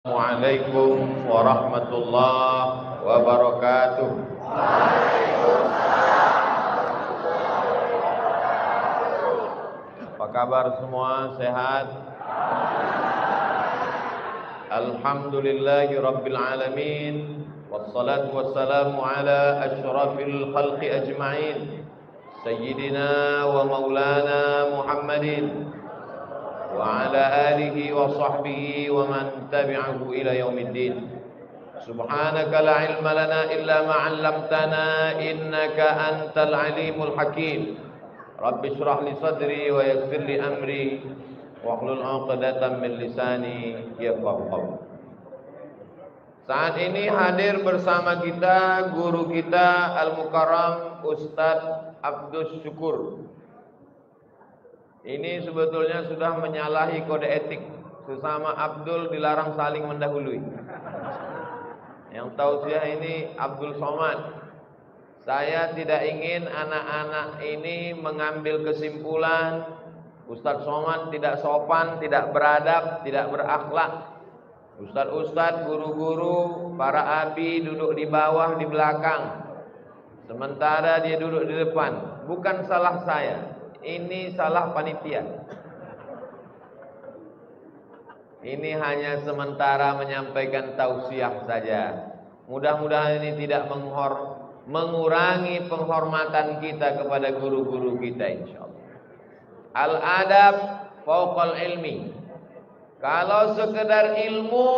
Assalamualaikum warahmatullahi wabarakatuh. Apa kabar semua? Sehat? Alhamdulillahi rabbil alamin. Wassalatu wassalamu ala asyrafil khalqi ajma'in, Sayyidina wa maulana Muhammadin wa ala alihi wa sahbihi wa man tabi'ahu ila yaumiddin. Subhanaka la ilma lana illa ma 'allamtana innaka antal alimul hakim. Rabbi shrah li sadri wa yassir li amri wahlul 'uqdatam min lisani yafqahu qawli. Saat ini hadir bersama kita guru kita Al-Mukarram Ustadz Abdus Syukur. Ini sebetulnya sudah menyalahi kode etik. Sesama Abdul dilarang saling mendahului. Yang tausiah ini Abdul Somad. Saya tidak ingin anak-anak ini mengambil kesimpulan Ustadz Somad tidak sopan, tidak beradab, tidak berakhlak. Ustadz-ustadz, guru-guru, para abi duduk di bawah, di belakang, sementara dia duduk di depan. Bukan salah saya, ini salah panitia. Ini hanya sementara menyampaikan tausiah saja. Mudah-mudahan ini tidak mengurangi penghormatan kita kepada guru-guru kita, insyaallah. Al-adab fauqal ilmi. Kalau sekedar ilmu,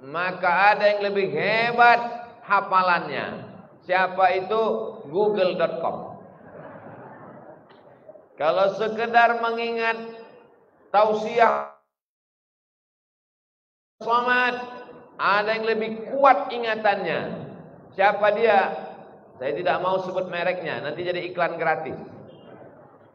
maka ada yang lebih hebat hafalannya. Siapa itu? Google.com. Kalau sekedar mengingat tausiah Somad, ada yang lebih kuat ingatannya. Siapa dia? Saya tidak mau sebut mereknya, nanti jadi iklan gratis.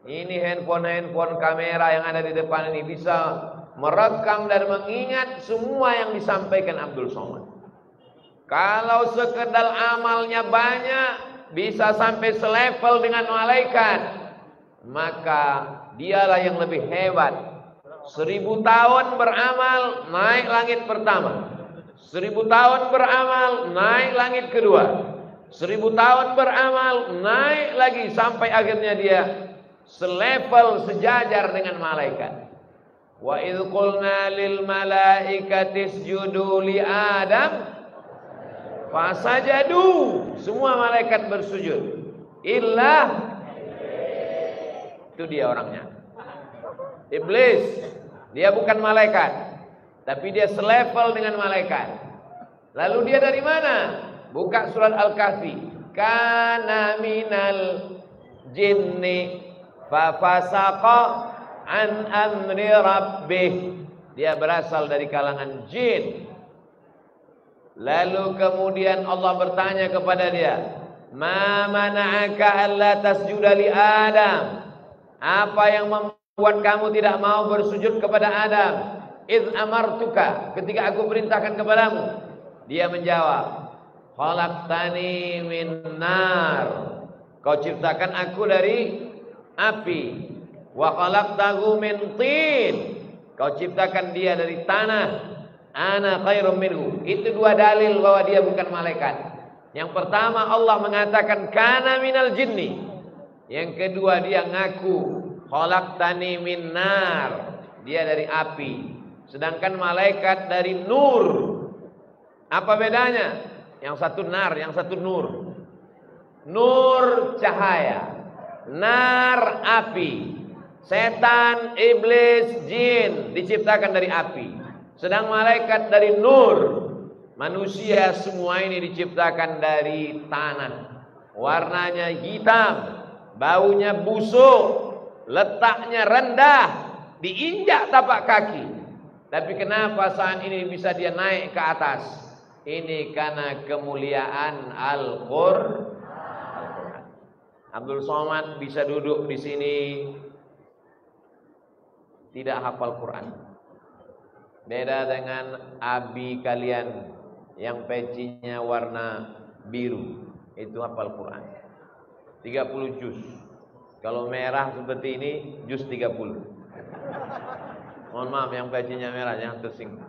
Ini handphone kamera yang ada di depan ini bisa merekam dan mengingat semua yang disampaikan Abdul Somad. Kalau sekedar amalnya banyak, bisa sampai selevel dengan malaikat, maka dialah yang lebih hebat. 1000 tahun beramal, naik langit pertama. 1000 tahun beramal, naik langit kedua. 1000 tahun beramal, naik lagi sampai akhirnya dia selevel sejajar dengan malaikat. Wa idh qulna lil malaikati isjudu li Adam fasajadu, semua malaikat bersujud illa, itu dia orangnya, iblis. Dia bukan malaikat, tapi dia selevel dengan malaikat. Lalu dia dari mana? Buka surat Al-Kahfi. Kana minal jinni fa fasaqa an amri rabbih. Dia berasal dari kalangan jin. Lalu kemudian Allah bertanya kepada dia, ma mana'aka alla tasjuda li Adam? Apa yang membuat kamu tidak mau bersujud kepada Adam? Idz amartuka, ketika aku perintahkan kepadamu. Dia menjawab, khalaqtani min nar, kau ciptakan aku dari api. Wa khalaqtahu min tin, kau ciptakan dia dari tanah. Ana khairum minhu. Itu dua dalil bahwa dia bukan malaikat. Yang pertama Allah mengatakan kana minal jinni. Yang kedua dia ngaku khalaqtani min nar, dia dari api. Sedangkan malaikat dari nur. Apa bedanya? Yang satu nar, yang satu nur. Nur cahaya, nar api. Setan, iblis, jin diciptakan dari api. Sedang malaikat dari nur. Manusia semua ini diciptakan dari tanah. Warnanya hitam, baunya busuk, letaknya rendah, diinjak tapak kaki. Tapi kenapa saat ini bisa dia naik ke atas? Ini karena kemuliaan Al-Qur'an. Abdul Somad bisa duduk di sini tidak hafal Quran. Beda dengan abi kalian yang pecinya warna biru, itu hafal Quran 30 juz. Kalau merah seperti ini juz 30. Mohon maaf yang pecinya merah, jangan tersinggung.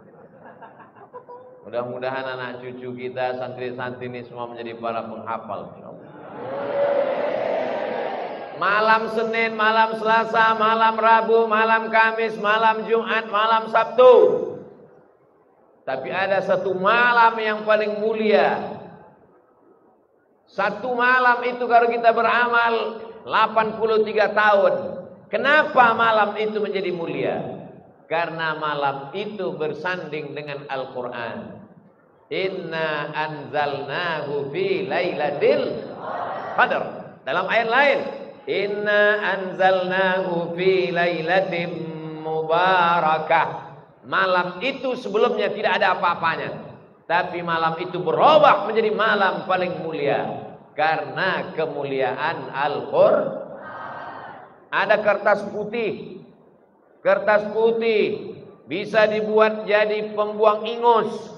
Mudah-mudahan anak cucu kita, santri-santri ini semua menjadi para penghafal. Malam Senin, malam Selasa, malam Rabu, malam Kamis, malam Jumat, malam Sabtu. Tapi ada satu malam yang paling mulia. Satu malam itu kalau kita beramal 83 tahun. Kenapa malam itu menjadi mulia? Karena malam itu bersanding dengan Al-Quran. Inna anzalnahu fi lailatul qadar. Dalam ayat lain, inna anzalnahu fi lailatin mubarakah. Malam itu sebelumnya tidak ada apa-apanya, tapi malam itu berubah menjadi malam paling mulia karena kemuliaan Al-Quran. Ada kertas putih. Kertas putih bisa dibuat jadi pembuang ingus,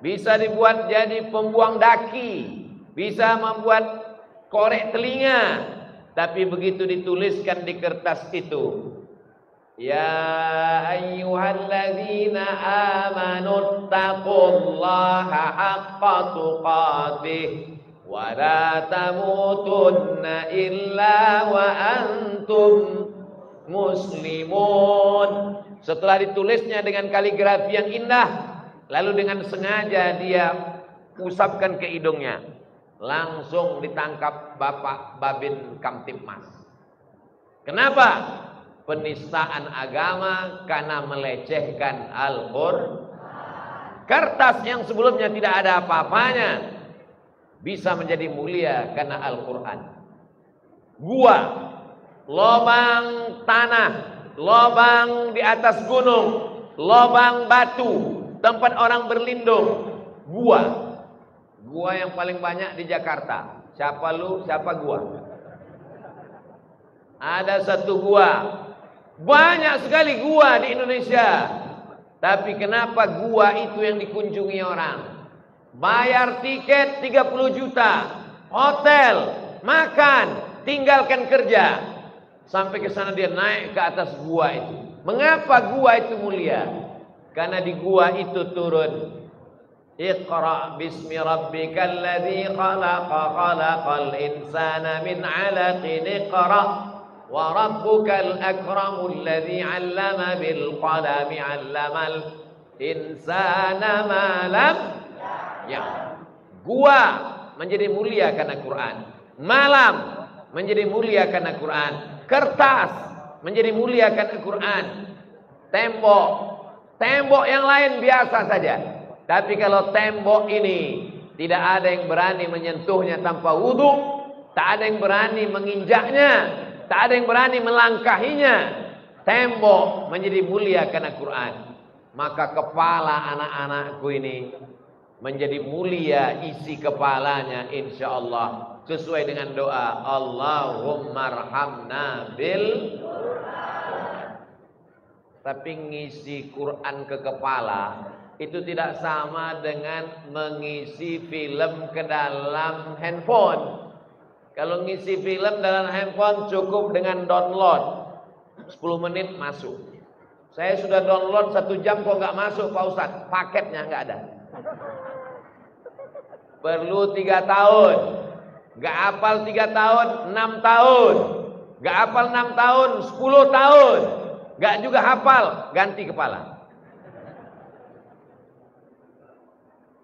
bisa dibuat jadi pembuang daki, bisa membuat korek telinga. Tapi begitu dituliskan di kertas itu, ya ayyuhalladzina amanu taqullaha haqqa tuqatih wa la tamutunna illa wa antum muslimun. Setelah ditulisnya dengan kaligrafi yang indah, lalu dengan sengaja dia usapkan ke hidungnya, langsung ditangkap Bapak Babin Kamtipmas. Kenapa? Penistaan agama karena melecehkan Al-Quran. Kertas yang sebelumnya tidak ada apa-apanya bisa menjadi mulia karena Al-Quran. Gua, lobang tanah, lobang di atas gunung, lobang batu, tempat orang berlindung. Gua yang paling banyak di Jakarta. Siapa lu, siapa gua? Ada satu gua. Banyak sekali gua di Indonesia. Tapi kenapa gua itu yang dikunjungi orang? Bayar tiket 30 juta, hotel, makan, tinggalkan kerja. Sampai ke sana dia naik ke atas gua itu. Mengapa gua itu mulia? Karena di gua itu turun Iqra bismi rabbikal ladzi khalaqa khalaqal insana min 'alaqin iqra wa rabbukal akramul ladzi 'allama bil qalami 'allamal insana ma lam ya. Gua menjadi mulia karena Quran. Malam menjadi mulia karena Quran. Kertas menjadi mulia karena Quran. Tembok yang lain biasa saja. Tapi kalau tembok ini tidak ada yang berani menyentuhnya tanpa wudu, tak ada yang berani menginjaknya, tak ada yang berani melangkahinya. Tembok menjadi mulia karena Quran. Maka kepala anak-anakku ini menjadi mulia isi kepalanya insyaallah sesuai dengan doa Allahumma arhamna bil. Tapi ngisi Quran ke kepala itu tidak sama dengan mengisi film ke dalam handphone. Kalau ngisi film dalam handphone cukup dengan download 10 menit masuk. Saya sudah download 1 jam kok nggak masuk Pak Ustadz, paketnya nggak ada. Perlu 3 tahun, nggak hafal 3 tahun, 6 tahun, nggak hafal 6 tahun, 10 tahun, nggak juga hafal, ganti kepala.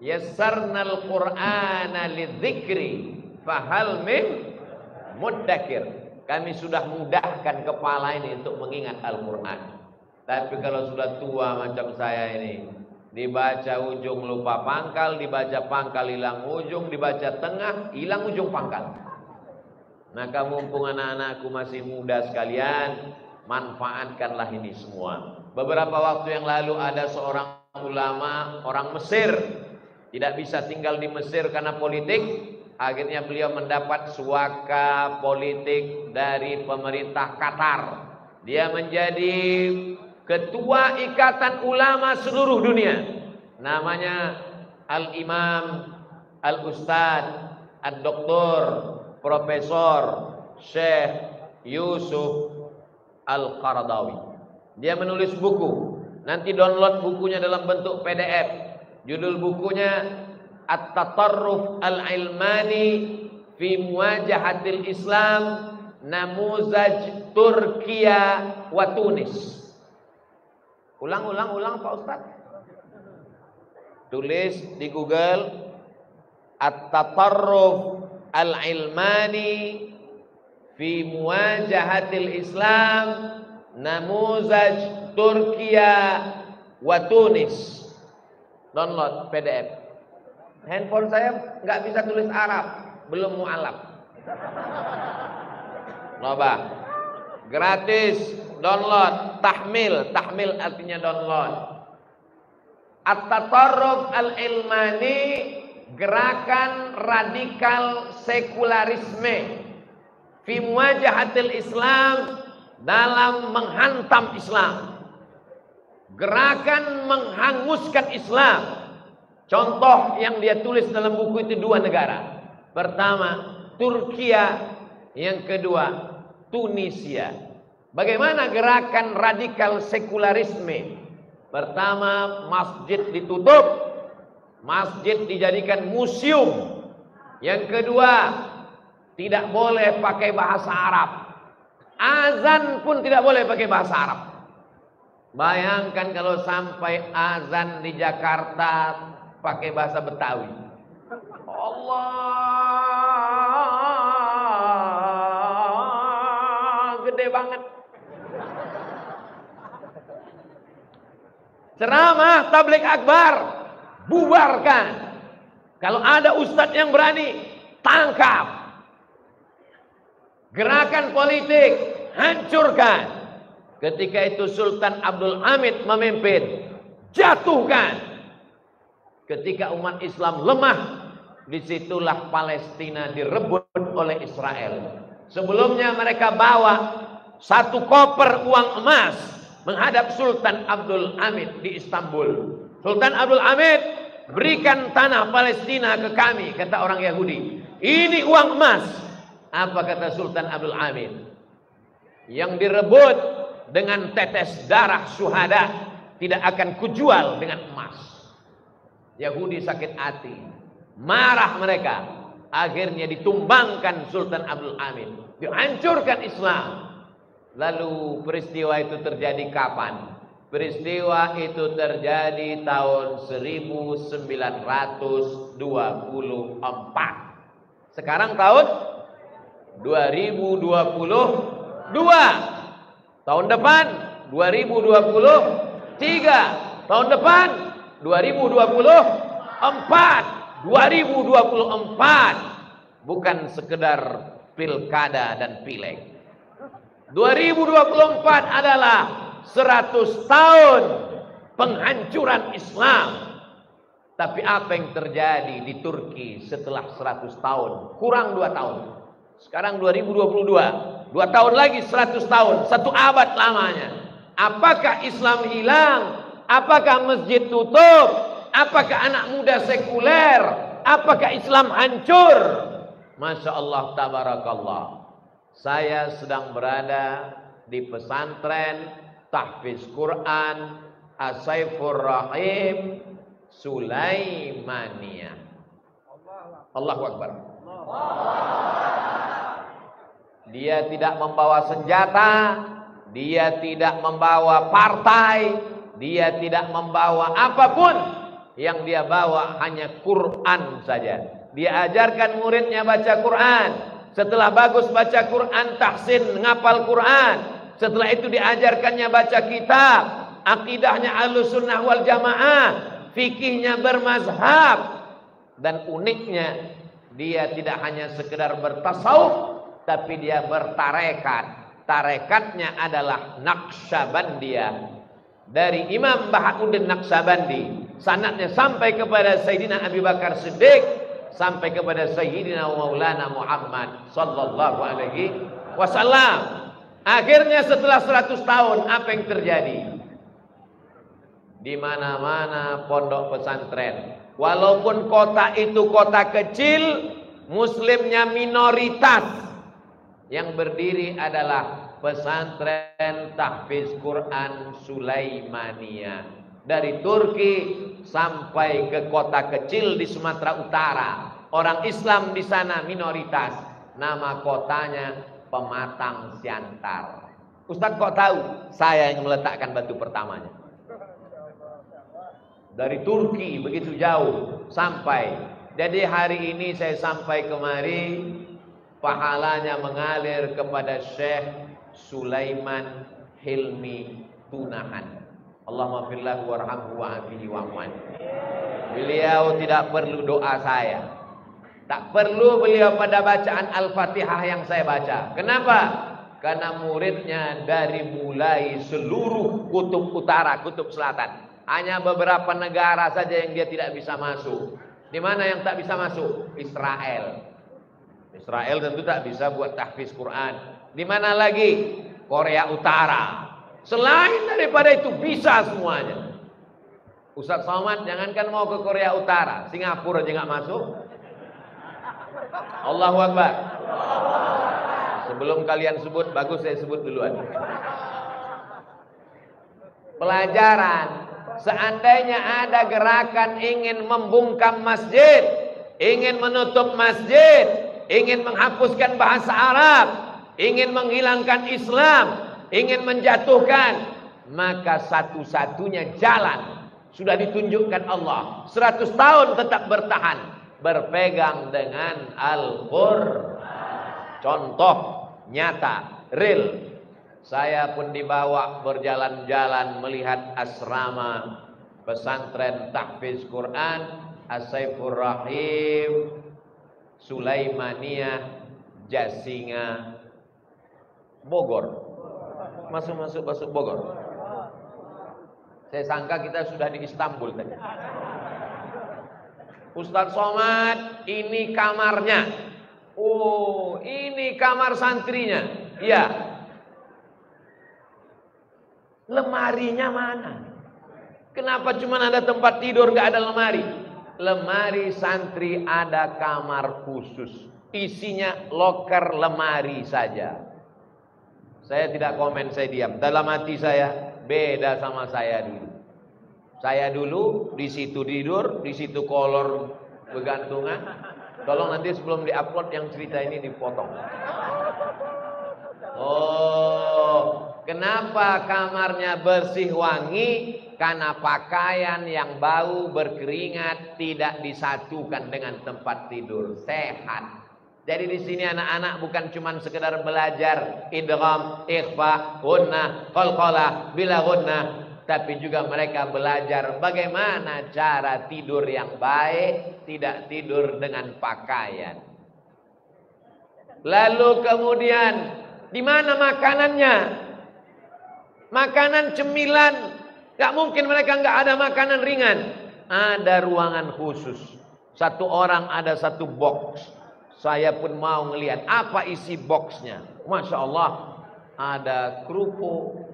Yassarnal Qur'ana lidzikri fahal min muddakir. Kami sudah mudahkan kepala ini untuk mengingat Al-Quran. Tapi kalau sudah tua macam saya ini, dibaca ujung lupa pangkal, dibaca pangkal hilang ujung, dibaca tengah hilang ujung pangkal. Maka mumpung anak-anakku masih muda sekalian, manfaatkanlah ini semua. Beberapa waktu yang lalu ada seorang ulama orang Mesir, tidak bisa tinggal di Mesir karena politik. Akhirnya beliau mendapat suaka politik dari pemerintah Qatar. Dia menjadi ketua ikatan ulama seluruh dunia. Namanya Al-Imam Al-Ustadz Ad-Doktor Profesor Syekh Yusuf Al-Qaradawi. Dia menulis buku. Nanti download bukunya dalam bentuk PDF. Judul bukunya At-Tatarruf Al-Ilmani fi Muwajahatil Islam Namuzaj Turkiya wa Tunis. Ulang Pak Ustaz. Tulis di Google At-Tatarruf Al-Ilmani fi Muwajahatil Islam Namuzaj Turkiya wa Tunis. Download PDF. Handphone saya nggak bisa tulis Arab, belum mu'alaf. Loba. Gratis, download, tahmil artinya download. At-Tatarruf Al-Ilmani, gerakan radikal sekularisme fi muwajahatil Islam, dalam menghantam Islam. Gerakan menghanguskan Islam. Contoh yang dia tulis dalam buku itu 2 negara. Pertama, Turkiya. Yang kedua, Tunisia. Bagaimana gerakan radikal sekularisme? Pertama, masjid ditutup. Masjid dijadikan museum. Yang kedua, tidak boleh pakai bahasa Arab. Azan pun tidak boleh pakai bahasa Arab. Bayangkan kalau sampai azan di Jakarta pakai bahasa Betawi. Allah gede banget. Ceramah tabligh akbar, bubarkan. Kalau ada ustadz yang berani, tangkap. Gerakan politik, hancurkan. Ketika itu Sultan Abdul Hamid memimpin, jatuhkan. Ketika umat Islam lemah, disitulah Palestina direbut oleh Israel. Sebelumnya mereka bawa 1 koper uang emas menghadap Sultan Abdul Hamid di Istanbul. Sultan Abdul Hamid, berikan tanah Palestina ke kami, kata orang Yahudi. Ini uang emas. Apa kata Sultan Abdul Hamid? Yang direbut dengan tetes darah syuhada tidak akan kujual dengan emas. Yahudi sakit hati, marah mereka. Akhirnya ditumbangkan Sultan Abdul Hamid, dihancurkan Islam. Lalu peristiwa itu terjadi kapan? Peristiwa itu terjadi tahun 1924. Sekarang tahun 2022. Tahun depan 2023. Tahun depan 2024. 2024 bukan sekedar pilkada dan pileg. 2024 adalah 100 tahun penghancuran Islam. Tapi apa yang terjadi di Turki setelah 100 tahun? Kurang 2 tahun. Sekarang 2022. 2 tahun lagi 100 tahun. 1 abad lamanya. Apakah Islam hilang? Apakah masjid tutup? Apakah anak muda sekuler? Apakah Islam hancur? Masya Allah, tabarakallah. Saya sedang berada di pesantren tahfiz Quran As-Saifur Rahim Sulaimaniyah. Allahu Akbar. Dia tidak membawa senjata, dia tidak membawa partai, dia tidak membawa apapun. Yang dia bawa hanya Quran saja. Dia ajarkan muridnya baca Quran. Setelah bagus baca Quran, tahsin ngapal Quran. Setelah itu diajarkannya baca kitab, akidahnya Ahlussunnah wal Jamaah, fikihnya bermazhab. Dan uniknya, dia tidak hanya sekedar bertasawuf, tapi dia bertarekat. Tarekatnya adalah Naqsyabandiyah. Dari Imam Bahauddin Naqsyabandi, sanadnya sampai kepada Sayyidina Abu Bakar Siddiq, sampai kepada Sayyidina Maulana Muhammad sallallahu alaihi wasallam. Akhirnya setelah 100 tahun, apa yang terjadi? Di mana-mana pondok pesantren. Walaupun kota itu kota kecil, muslimnya minoritas. Yang berdiri adalah pesantren tahfiz Quran Sulaimaniyah. Dari Turki sampai ke kota kecil di Sumatera Utara. Orang Islam di sana minoritas. Nama kotanya Pematang Siantar. Ustaz kok tahu? Saya yang meletakkan batu pertamanya. Dari Turki begitu jauh sampai. Jadi hari ini saya sampai kemari, pahalanya mengalir kepada Syekh Sulaiman Hilmi Tunahan. Allahumma fillahu warhamhu wa'afihi wa'afwan. Beliau tidak perlu doa saya. Tak perlu beliau pada bacaan Al-Fatihah yang saya baca. Kenapa? Karena muridnya dari mulai seluruh kutub utara, kutub selatan. Hanya beberapa negara saja yang dia tidak bisa masuk. Di mana yang tak bisa masuk? Israel. Israel tentu tak bisa buat tahfiz Quran. Di mana lagi? Korea Utara. Selain daripada itu bisa semuanya. Ustaz Somad jangankan mau ke Korea Utara, Singapura aja nggak masuk. Allahu Akbar. Sebelum kalian sebut, bagus saya sebut duluan. Pelajaran. Seandainya ada gerakan ingin membungkam masjid, ingin menutup masjid, ingin menghapuskan bahasa Arab, ingin menghilangkan Islam, ingin menjatuhkan, maka satu-satunya jalan sudah ditunjukkan Allah. 100 tahun tetap bertahan, berpegang dengan Al-Qur'an. Contoh nyata, real. Saya pun dibawa berjalan-jalan melihat asrama pesantren tahfiz Quran As-Saifur Rahim Sulaimaniyah Jasinga Bogor. Masuk Bogor. Saya sangka kita sudah di Istanbul tadi. Ustaz Somad, ini kamarnya. Oh, ini kamar santrinya. Iya. Lemarinya mana? Kenapa cuma ada tempat tidur, nggak ada lemari? Lemari santri ada kamar khusus. Isinya loker lemari saja. Saya tidak komen, saya diam. Dalam hati saya beda sama saya dulu. Saya dulu di situ tidur, di situ kolor bergantungan. Tolong nanti sebelum diupload yang cerita ini dipotong. Oh, kenapa kamarnya bersih wangi? Karena pakaian yang bau berkeringat tidak disatukan dengan tempat tidur. Sehat. Jadi di sini anak-anak bukan cuma sekedar belajar idgham, ikhfa, gunnah, qalqalah, bila gunnah, tapi juga mereka belajar bagaimana cara tidur yang baik, tidak tidur dengan pakaian. Lalu kemudian di mana makanannya? Makanan cemilan, gak mungkin mereka gak ada makanan ringan. Ada ruangan khusus. Satu orang ada satu box. Saya pun mau ngelihat apa isi boxnya. Masya Allah, ada kerupuk,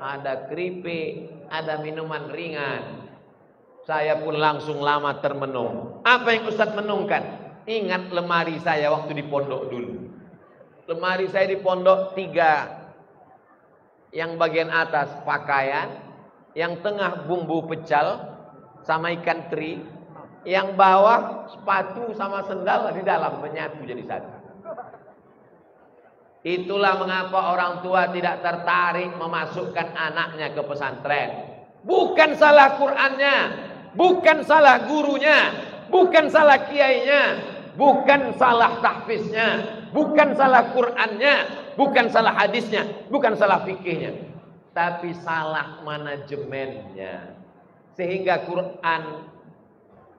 ada keripik, ada minuman ringan. Saya pun langsung lama termenung. Apa yang Ustadz menungkan? Ingat lemari saya waktu di pondok dulu. Lemari saya di pondok 3. Yang bagian atas pakaian, yang tengah bumbu pecal sama ikan teri, yang bawah sepatu sama sendal di dalam menyatu jadi satu. Itulah mengapa orang tua tidak tertarik memasukkan anaknya ke pesantren. Bukan salah Qur'annya, bukan salah gurunya, bukan salah kiainya, bukan salah tahfiznya, bukan salah Qur'annya, bukan salah hadisnya, bukan salah fikihnya, tapi salah manajemennya. Sehingga Quran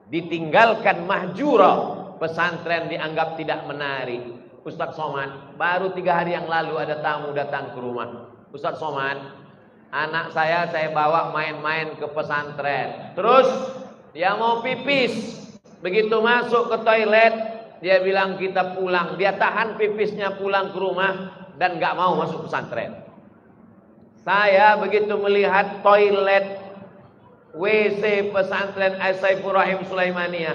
ditinggalkan mahjura, pesantren dianggap tidak menarik. Ustaz Somad, baru 3 hari yang lalu ada tamu datang ke rumah. Ustaz Somad, anak saya bawa main-main ke pesantren. Terus dia mau pipis. Begitu masuk ke toilet, dia bilang kita pulang. Dia tahan pipisnya pulang ke rumah dan gak mau masuk pesantren. Saya begitu melihat toilet WC pesantren As-Saifur Rahim Sulaimaniyah,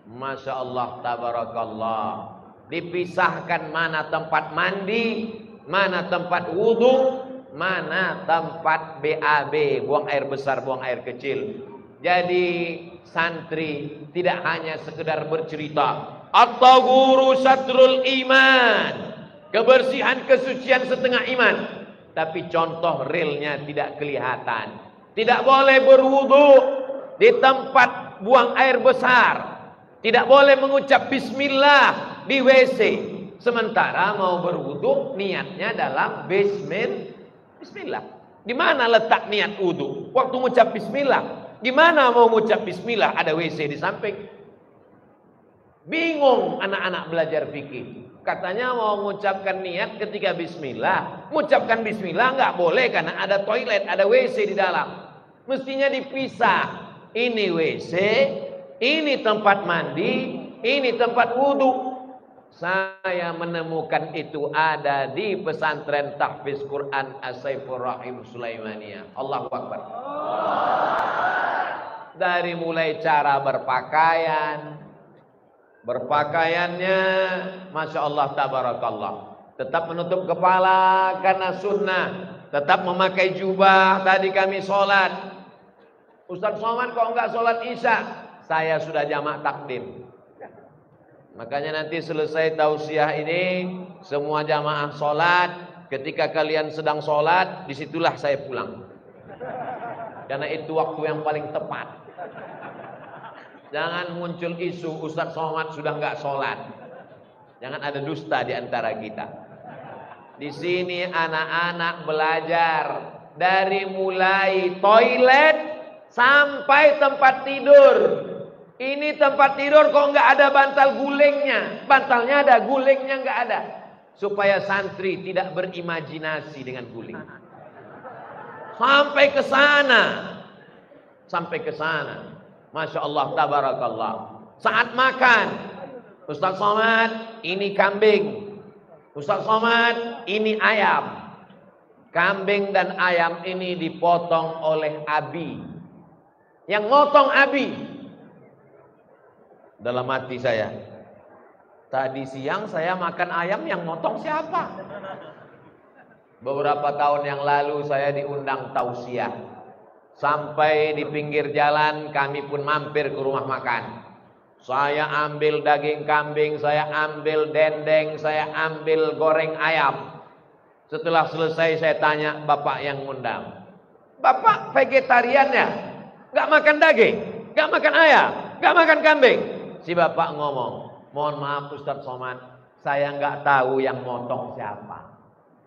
Masya Allah, tabarakallah. Dipisahkan mana tempat mandi, mana tempat wudhu, mana tempat BAB, buang air besar, buang air kecil. Jadi santri tidak hanya sekedar bercerita, at-tahuru satrul iman, kebersihan kesucian setengah iman, tapi contoh realnya tidak kelihatan. Tidak boleh berwudu di tempat buang air besar, tidak boleh mengucap bismillah di WC, sementara mau berwudu niatnya dalam bismillah. Di mana letak niat wudu? Waktu mengucap bismillah. Gimana mau mengucap bismillah ada WC di samping? Bingung anak-anak belajar fikih. Katanya mau mengucapkan niat ketika bismillah. Mengucapkan bismillah nggak boleh karena ada toilet, ada WC di dalam. Mestinya dipisah. Ini WC, ini tempat mandi, ini tempat wudu. Saya menemukan itu ada di pesantren tahfiz Quran As-Saifur Rahim Sulaimaniyah. Allahu Akbar. Dari mulai cara berpakaiannya, Masya Allah tabarakallah, tetap menutup kepala karena sunnah, tetap memakai jubah. Tadi kami sholat, Ustaz Somad kok enggak sholat isya? Saya sudah jamak takdim. Makanya nanti selesai tausiah ini, semua jamaah sholat. Ketika kalian sedang sholat, disitulah saya pulang, karena itu waktu yang paling tepat. Jangan muncul isu Ustaz Somad sudah enggak sholat. Jangan ada dusta di antara kita. Di sini anak-anak belajar dari mulai toilet sampai tempat tidur. Ini tempat tidur kok nggak ada bantal gulingnya? Bantalnya ada, gulingnya nggak ada. Supaya santri tidak berimajinasi dengan guling. Sampai ke sana. Masya Allah tabarakallah. Saat makan, Ustaz Somad ini kambing, Ustaz Somad ini ayam. Kambing dan ayam ini dipotong oleh Abi. Yang motong Abi. Dalam hati saya, tadi siang saya makan ayam, yang motong siapa? Beberapa tahun yang lalu saya diundang tausiah. Sampai di pinggir jalan kami pun mampir ke rumah makan. Saya ambil daging kambing, saya ambil dendeng, saya ambil goreng ayam. Setelah selesai saya tanya bapak yang ngundang, "Bapak vegetarian ya? Gak makan daging? Gak makan ayam? Gak makan kambing?" Si bapak ngomong, "Mohon maaf Ustaz Somad, saya nggak tahu yang motong siapa.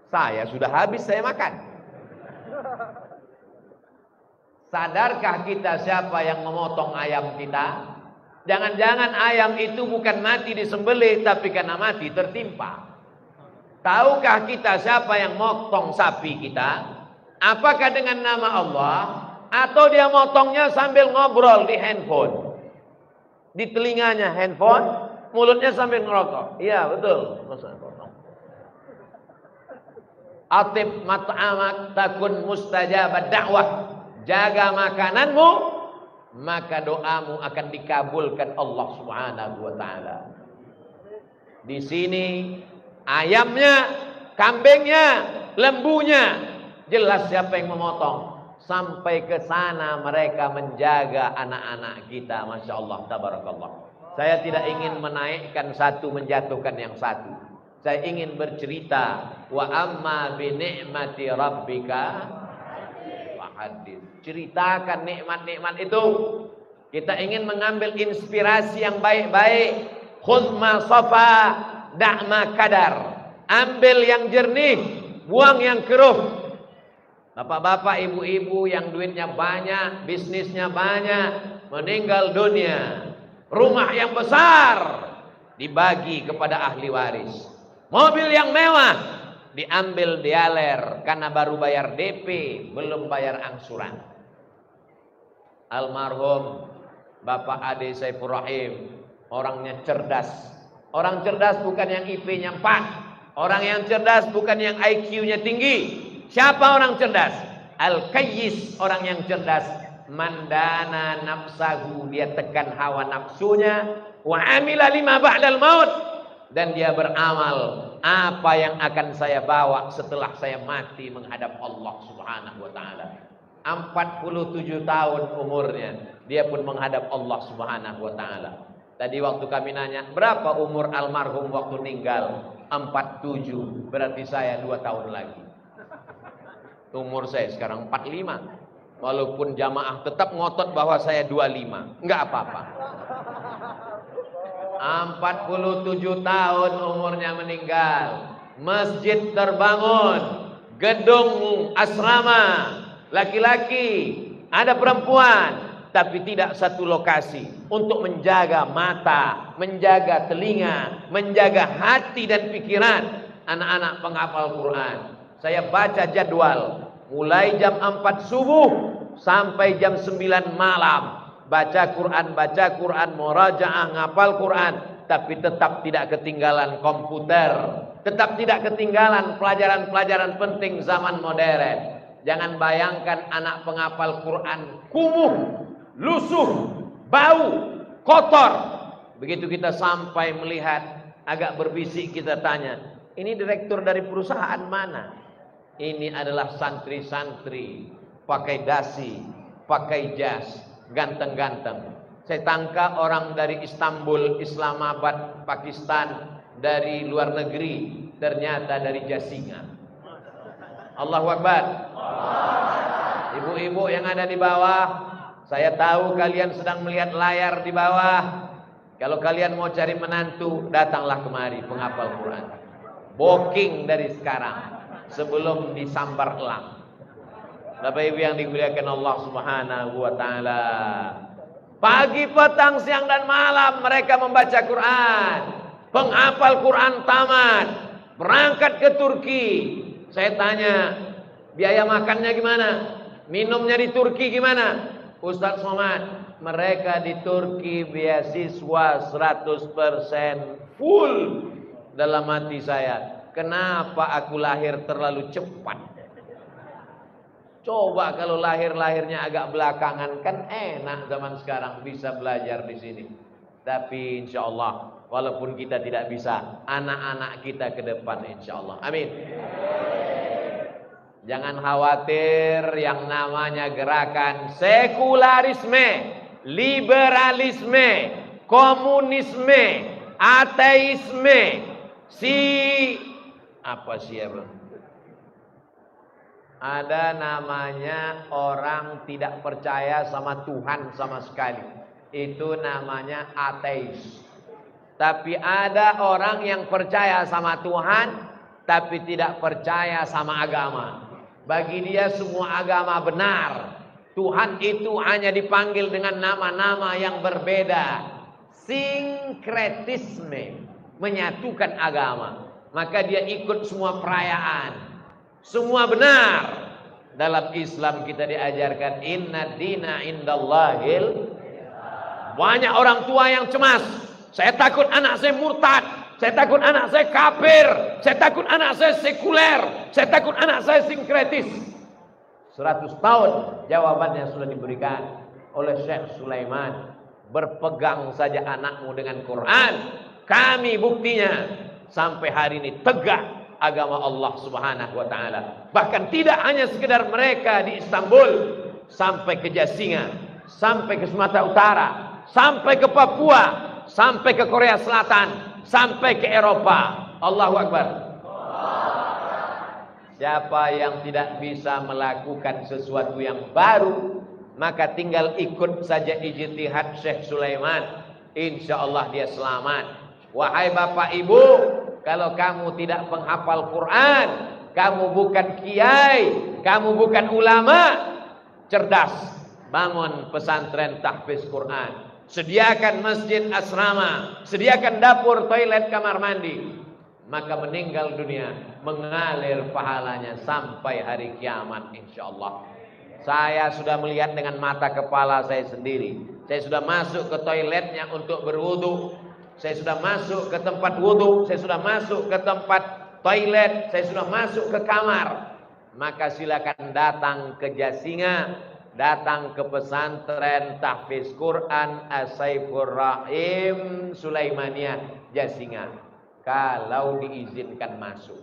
Saya sudah habis saya makan." Sadarkah kita siapa yang memotong ayam kita? Jangan-jangan ayam itu bukan mati disembelih, tapi karena mati tertimpa. Tahukah kita siapa yang motong sapi kita? Apakah dengan nama Allah, atau dia motongnya sambil ngobrol di handphone? Di telinganya handphone, mulutnya sambil ngerokok. Iya betul. Atib mat'amak takun mustajabad da'wah. Jaga makananmu, maka doamu akan dikabulkan Allah Subhanahu wa taala. Di sini ayamnya, kambingnya, lembunya, jelas siapa yang memotong. Sampai ke sana mereka menjaga anak-anak kita. Masya Allah tabarakallah. Saya tidak ingin menaikkan satu menjatuhkan yang satu. Saya ingin bercerita, wa amma bi ni'mati rabbika wa hadits. Ceritakan nikmat-nikmat itu. Kita ingin mengambil inspirasi yang baik-baik. Khudh ma safa, da' ma kadar. Ambil yang jernih, buang yang keruh. Bapak-bapak, ibu-ibu yang duitnya banyak, bisnisnya banyak, meninggal dunia, rumah yang besar dibagi kepada ahli waris, mobil yang mewah diambil dialer karena baru bayar DP, belum bayar angsuran. Almarhum Bapak Ade Saifur Rahim orangnya cerdas. Orang cerdas bukan yang IP-nya 4. Orang yang cerdas bukan yang IQ-nya tinggi. Siapa orang cerdas? Al-Qayyis, orang yang cerdas. Mandana nafsahu, dia tekan hawa nafsunya. Wa amila lima ba'dal maut, dan dia beramal Apa yang akan saya bawa setelah saya mati menghadap Allah Subhanahu wa taala? 47 tahun umurnya, dia pun menghadap Allah Subhanahu wa taala. Tadi waktu kami nanya, berapa umur almarhum waktu meninggal? 47, berarti saya 2 tahun lagi. Umur saya sekarang 45. Walaupun jamaah tetap ngotot bahwa saya 25, enggak apa-apa. 47 tahun umurnya meninggal. Masjid terbangun, gedung asrama, laki-laki, ada perempuan, tapi tidak satu lokasi untuk menjaga mata, menjaga telinga, menjaga hati dan pikiran anak-anak penghafal Quran. Saya baca jadwal mulai jam 4 subuh sampai jam 9 malam. Baca Quran, murajaah, ngapal Quran, tapi tetap tidak ketinggalan komputer, tetap tidak ketinggalan pelajaran-pelajaran penting zaman modern. Jangan bayangkan anak penghafal Quran kumuh, lusuh, bau, kotor. Begitu kita sampai melihat, agak berbisik kita tanya, ini direktur dari perusahaan mana? Ini adalah santri-santri, pakai dasi, pakai jas, ganteng-ganteng. Saya tangka orang dari Istanbul, Islamabad, Pakistan, dari luar negeri, ternyata dari Jasinga. Allahu Akbar. Ibu-ibu yang ada di bawah, saya tahu kalian sedang melihat layar di bawah. Kalau kalian mau cari menantu, datanglah kemari penghafal Quran. Booking dari sekarang sebelum disambar elang. Bapak Ibu yang dimuliakan Allah Subhanahu wa taala. Pagi, petang, siang dan malam mereka membaca Quran. Penghafal Quran tamat, berangkat ke Turki. Saya tanya, biaya makannya gimana? Minumnya di Turki gimana? Ustaz Somad, mereka di Turki beasiswa 100% full. Dalam hati saya, kenapa aku lahir terlalu cepat? Coba kalau lahirnya agak belakangan, kan enak zaman sekarang bisa belajar di sini. Tapi insya Allah, walaupun kita tidak bisa, anak-anak kita ke depan insya Allah. Amin. Jangan khawatir, yang namanya gerakan sekularisme, liberalisme, komunisme, ateisme, ada namanya orang tidak percaya sama Tuhan sama sekali. Itu namanya ateis. Tapi ada orang yang percaya sama Tuhan, tapi tidak percaya sama agama. Bagi dia semua agama benar. Tuhan itu hanya dipanggil dengan nama-nama yang berbeda. Sinkretisme, menyatukan agama. Maka dia ikut semua perayaan. Semua benar. Dalam Islam kita diajarkan inna dina indallahil. Banyak orang tua yang cemas. Saya takut anak saya murtad. Saya takut anak saya kafir. Saya takut anak saya sekuler. Saya takut anak saya sinkretis. 100 tahun jawabannya sudah diberikan oleh Syekh Sulaiman. Berpegang saja anakmu dengan Quran. Kami buktinya sampai hari ini tegak agama Allah Subhanahu wa taala. Bahkan tidak hanya sekedar mereka di Istanbul, sampai ke Jasinga, sampai ke Sumatera Utara, sampai ke Papua, sampai ke Korea Selatan, sampai ke Eropa. Allahu Akbar. Siapa yang tidak bisa melakukan sesuatu yang baru, maka tinggal ikut saja ijtihad Syekh Sulaiman. Insya Allah dia selamat. Wahai bapak ibu, kalau kamu tidak penghafal Quran, kamu bukan kiai, kamu bukan ulama, cerdas, bangun pesantren tahfiz Quran. Sediakan masjid asrama, sediakan dapur, toilet, kamar mandi. Maka meninggal dunia mengalir pahalanya sampai hari kiamat insyaallah. Saya sudah melihat dengan mata kepala saya sendiri. Saya sudah masuk ke toiletnya untuk berwudu. Saya sudah masuk ke tempat wudu. Saya sudah masuk ke tempat toilet. Saya sudah masuk ke kamar. Maka silakan datang ke Jasinga, datang ke pesantren tahfiz Quran As-Saifur Rahim Sulaimaniyah Jasinga. kalau diizinkan masuk.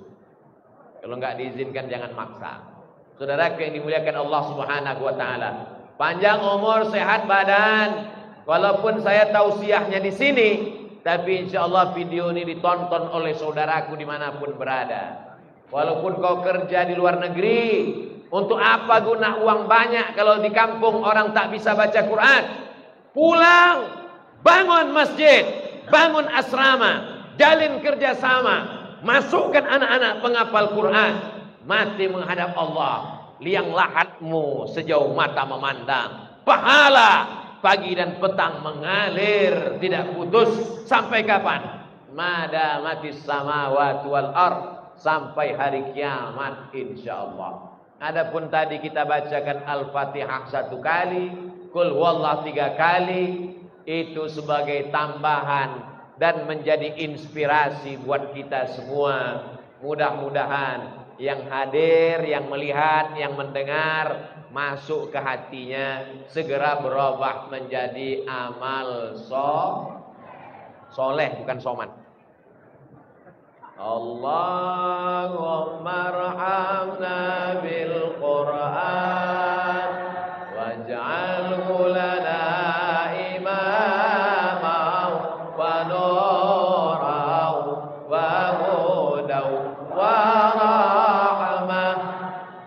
Kalau nggak diizinkan jangan maksa. Saudara yang dimuliakan Allah Subhanahu wa taala, panjang umur, sehat badan. Walaupun saya tausiahnya di sini, tapi insya Allah video ini ditonton oleh saudaraku dimanapun berada. Walaupun kau kerja di luar negeri, untuk apa guna uang banyak kalau di kampung orang tak bisa baca Quran? Pulang, bangun masjid, bangun asrama, jalin kerjasama, masukkan anak-anak penghafal Quran, mati menghadap Allah, liang lahatmu sejauh mata memandang, pahala pagi dan petang mengalir tidak putus sampai kapan? Madamatis samawati wal ard, sampai hari kiamat insyaallah. Adapun tadi kita bacakan Al-Fatihah 1 kali, Qul huwallahu 3 kali, itu sebagai tambahan dan menjadi inspirasi buat kita semua. Mudah-mudahan yang hadir, yang melihat, yang mendengar masuk ke hatinya, segera berubah menjadi amal soleh, bukan soman. Allahumma arhamna bil Qur'an waj'alhu lana imamah wa nuran wa hudan wa rahmah.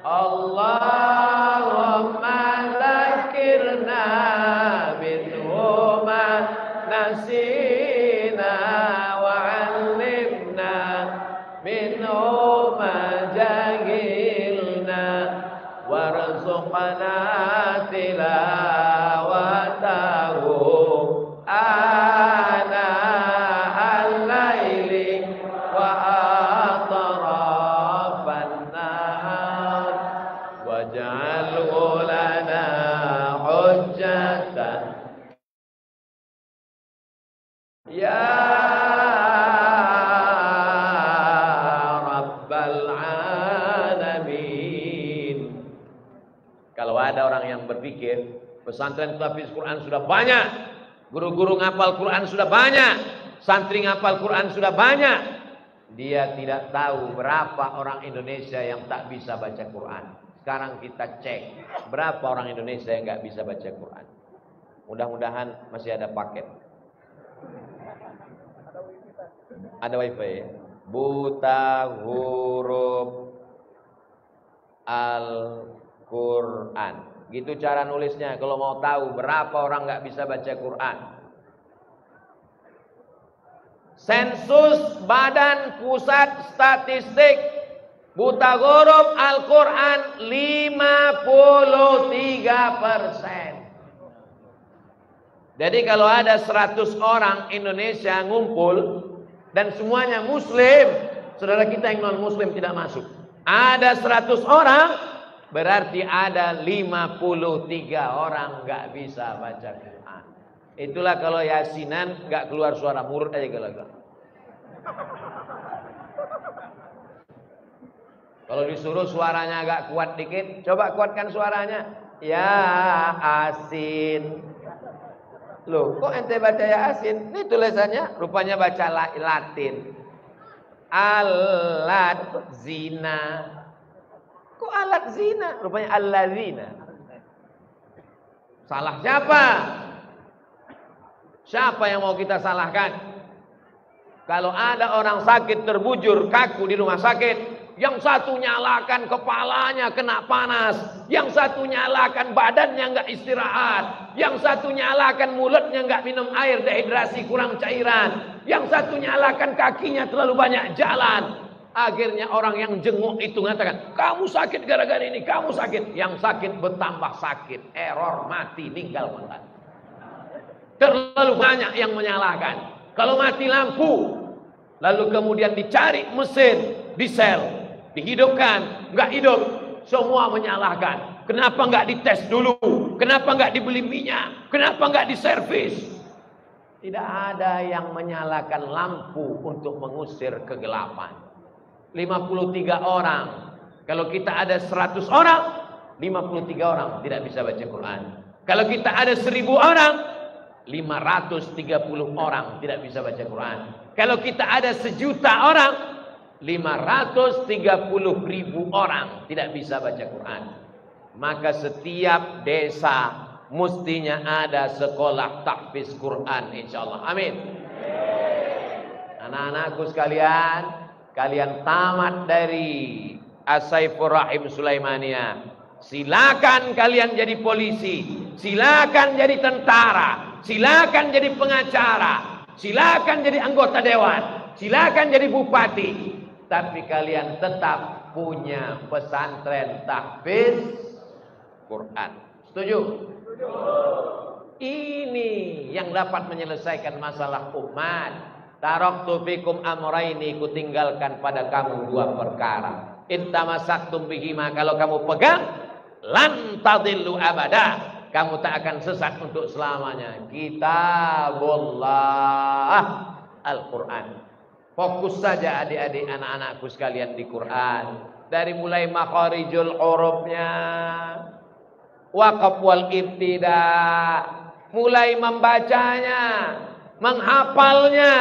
Allahumma dzakirna minhu ma nasina wa 'allimna minhu ma jahilna warzuqna tilawatahu ana al-laili wa atrafan nahar waj'alhu lana hujjatan ya Rabbal Alamin. Kalau ada orang yang berpikir pesantren tahfiz Quran sudah banyak, guru-guru ngapal Quran sudah banyak, santri ngapal Quran sudah banyak, dia tidak tahu berapa orang Indonesia yang tak bisa baca Quran. Sekarang kita cek berapa orang Indonesia yang nggak bisa baca Quran. Mudah-mudahan masih ada paket. Ada wifi ya? Buta huruf Al-Quran, gitu cara nulisnya. Kalau mau tahu berapa orang nggak bisa baca Quran. Sensus Badan Pusat Statistik, buta huruf Al-Quran 53%. Jadi kalau ada 100 orang Indonesia ngumpul dan semuanya muslim, saudara kita yang non muslim tidak masuk. Ada 100 orang, berarti ada 53 orang nggak bisa baca Quran. Itulah kalau yasinan nggak keluar suara, mulut aja kalau. Kalau disuruh suaranya agak kuat dikit, coba kuatkan suaranya. Ya Asin. Loh, kok ente baca ya Asin? Ini tulisannya rupanya baca Latin. Alat zina. Kok alat zina? Rupanya alladzina. Salah siapa? Siapa yang mau kita salahkan? Kalau ada orang sakit terbujur kaku di rumah sakit, yang satu nyalakan kepalanya kena panas, yang satu nyalakan badannya nggak istirahat, yang satu nyalakan mulutnya nggak minum air, dehidrasi kurang cairan, yang satu nyalakan kakinya terlalu banyak jalan. Akhirnya orang yang jenguk itu mengatakan, kamu sakit gara-gara ini, kamu sakit. Yang sakit bertambah sakit, error, mati, meninggal mantan. Terlalu banyak yang menyalahkan. Kalau mati lampu, lalu kemudian dicari mesin, diesel, dihidupkan, nggak hidup, semua menyalahkan. Kenapa nggak dites dulu? Kenapa nggak dibeli minyak? Kenapa nggak diservis? Tidak ada yang menyalakan lampu untuk mengusir kegelapan. 53 orang. Kalau kita ada 100 orang, 53 orang tidak bisa baca Quran. Kalau kita ada 1000 orang, 530 orang tidak bisa baca Quran. Kalau kita ada 1 juta orang, 530.000 orang tidak bisa baca Quran. Maka setiap desa mestinya ada sekolah tahfiz Quran, insyaallah. Amin. Anak-anakku sekalian, kalian tamat dari As-Saifur Rahim Sulaimaniyah, silakan kalian jadi polisi, silakan jadi tentara, silakan jadi pengacara, silakan jadi anggota dewan, silakan jadi bupati, tapi kalian tetap punya pesantren tahfiz Quran. Setuju? Ini yang dapat menyelesaikan masalah umat. Taraktu fikum amraini, ku tinggalkan pada kamu 2 perkara. In tamassaktum bihima, kalau kamu pegang, lan tadillu abada, kamu tak akan sesat untuk selamanya. Kitabullah, Al-Quran. Fokus saja adik-adik anak-anakku sekalian di Quran. Dari mulai makharijul hurufnya, waqaf wal ibtida, mulai membacanya, menghafalnya,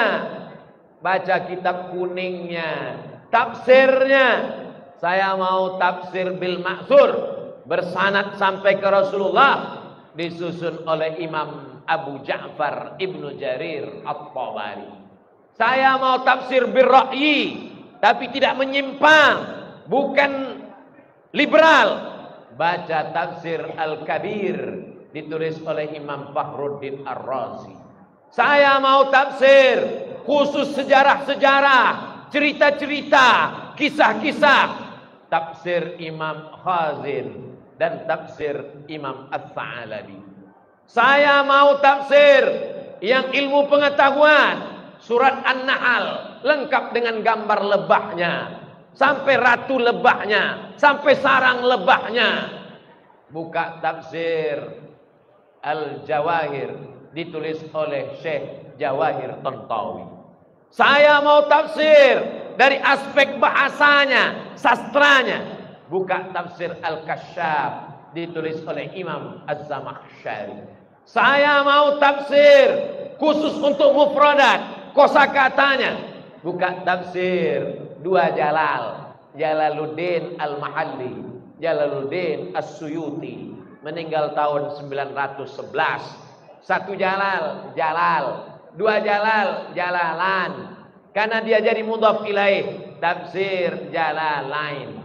baca kitab kuningnya, tafsirnya. Saya mau tafsir bil ma'sur, bersanad sampai ke Rasulullah, disusun oleh Imam Abu Ja'far Ibnu Jarir At-Tabari. Saya mau tafsir bil ra'yi, tapi tidak menyimpang, bukan liberal. Baca tafsir Al-Kabir, ditulis oleh Imam Fakhruddin Ar-Razi. Saya mau tafsir khusus sejarah-sejarah, cerita-cerita, kisah-kisah, tafsir Imam Khazin dan tafsir Imam As-Sa'alabi. Saya mau tafsir yang ilmu pengetahuan, surat An-Nahl lengkap dengan gambar lebahnya, sampai ratu lebahnya, sampai sarang lebahnya. Buka tafsir Al-Jawahir, ditulis oleh Syekh Jawahir Tantawi. Saya mau tafsir dari aspek bahasanya, sastranya. Buka tafsir Al-Kasyaf, ditulis oleh Imam Az-Zamakhsyari. Saya mau tafsir khusus untuk mufradat, kosakatanya. Buka tafsir 2 Jalal, Jalaluddin Al-Mahalli, Jalaluddin As-Suyuti, meninggal tahun 911. 1 Jalal, Jalal, 2 Jalal, Jalalan. Karena dia jadi mudhaf ilaih, tafsir Jalalain.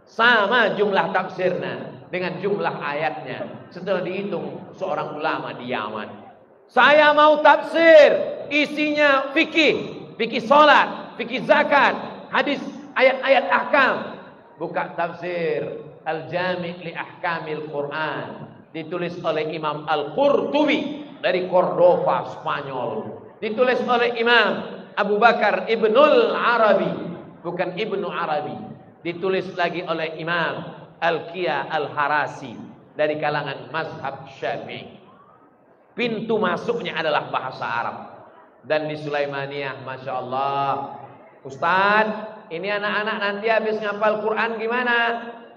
Sama jumlah tafsirnya dengan jumlah ayatnya setelah dihitung seorang ulama di Yaman. Saya mau tafsir isinya fikih, fikih salat, fikih zakat, hadis, ayat-ayat ahkam. Buka tafsir Al-Jami' li Ahkamil Quran, ditulis oleh Imam Al-Qurtubi dari Cordova, Spanyol. Ditulis oleh Imam Abu Bakar Ibnul Arabi, bukan Ibnu Arabi. Ditulis lagi oleh Imam Al-Qiyah Al-Harasi dari kalangan mazhab Syafi'i. Pintu masuknya adalah bahasa Arab. Dan di Sulaimaniyah, Masya Allah, Ustadz, ini anak-anak nanti habis ngapal Quran gimana?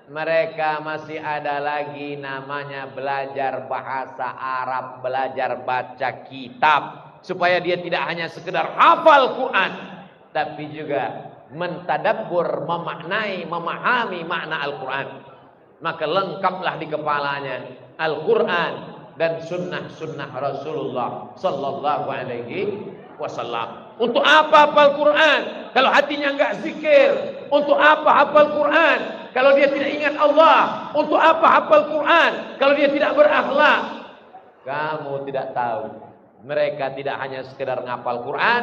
Mereka masih ada lagi namanya belajar bahasa Arab, belajar baca kitab, supaya dia tidak hanya sekedar hafal Quran, tapi juga mentadabbur, memaknai, memahami makna Al-Quran. Maka lengkaplah di kepalanya Al-Quran dan sunnah-sunnah Rasulullah Sallallahu Alaihi Wasallam. Untuk apa hafal Quran kalau hatinya enggak zikir? Untuk apa hafal Quran kalau dia tidak ingat Allah? Untuk apa hafal Quran kalau dia tidak berakhlak? Kamu tidak tahu, mereka tidak hanya sekedar ngapal Quran,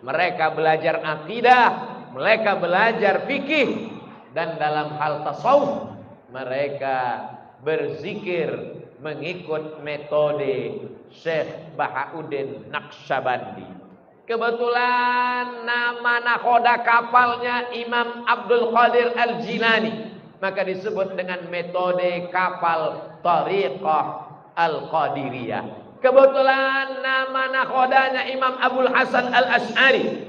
mereka belajar akidah, mereka belajar fikih, dan dalam hal tasawuf mereka berzikir mengikut metode Syekh Bahauddin Naqsyabandi. Kebetulan nama nakhoda kapalnya Imam Abdul Qadir Al-Jilani, maka disebut dengan metode kapal Tariqah Al-Qadiriyah. Kebetulan nama nakhodanya Imam Abul Hasan Al-Ash'ari,